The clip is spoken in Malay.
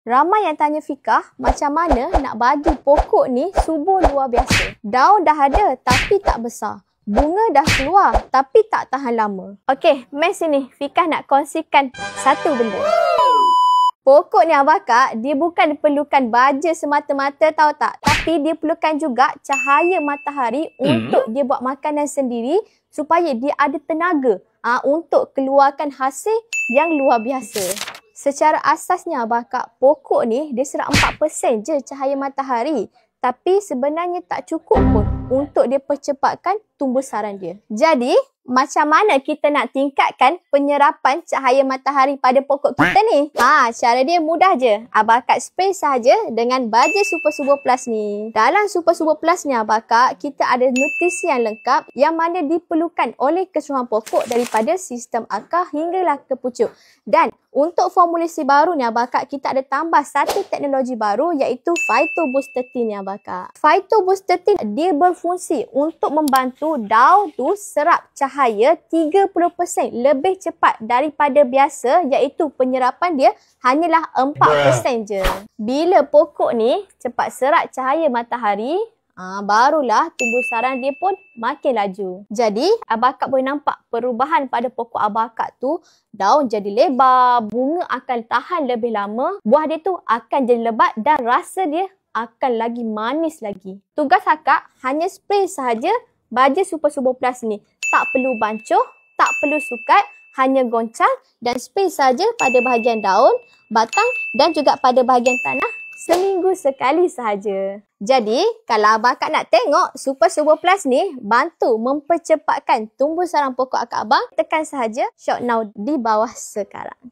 Ramai yang tanya Fikah, macam mana nak bagi pokok ni subur luar biasa. Daun dah ada tapi tak besar. Bunga dah keluar tapi tak tahan lama. Okey, mari sini. Fikah nak kongsikan satu benda. Pokok ni Abang Kak, dia bukan perlukan baja semata-mata tahu tak. Tapi dia perlukan juga cahaya matahari untuk dia buat makanan sendiri supaya dia ada tenaga untuk keluarkan hasil yang luar biasa. Secara asasnya Abang Kak, pokok ni dia serap 4% je cahaya matahari. Tapi sebenarnya tak cukup pun untuk dia percepatkan tumbuh sarang dia. Jadi, macam mana kita nak tingkatkan penyerapan cahaya matahari pada pokok kita ni? Cara dia mudah je. Abang Kak spray saja dengan baja Super Subur Plus ni. Dalam Super Subur Plus ni Abang Kak, kita ada nutrisi yang lengkap yang mana diperlukan oleh keseluruhan pokok daripada sistem akar hinggalah ke pucuk. Dan untuk formulasi baru ni Abang Kak, kita ada tambah satu teknologi baru iaitu Phyto Boost 13 ni Abang Kak. Phyto Boost 13 dia berfungsi untuk membantu daun tu serap cahaya 30% lebih cepat daripada biasa iaitu penyerapan dia hanyalah 4% je. Bila pokok ni cepat serap cahaya matahari, barulah tumbuh sarang dia pun makin laju. Jadi, Abang Kak boleh nampak perubahan pada pokok Abang Kak tu. Daun jadi lebar, bunga akan tahan lebih lama, buah dia tu akan jadi lebat dan rasa dia akan lagi manis lagi. Tugas Akak hanya spray sahaja baja Super Subur Plus ni. Tak perlu bancuh, tak perlu sukat, hanya goncang dan spray saja pada bahagian daun, batang dan juga pada bahagian tanah seminggu sekali sahaja. Jadi, kalau Abang Kak nak tengok Super Subur Plus ni bantu mempercepatkan tumbuh sarang pokok Akak Abang, tekan sahaja Shop Now di bawah sekarang.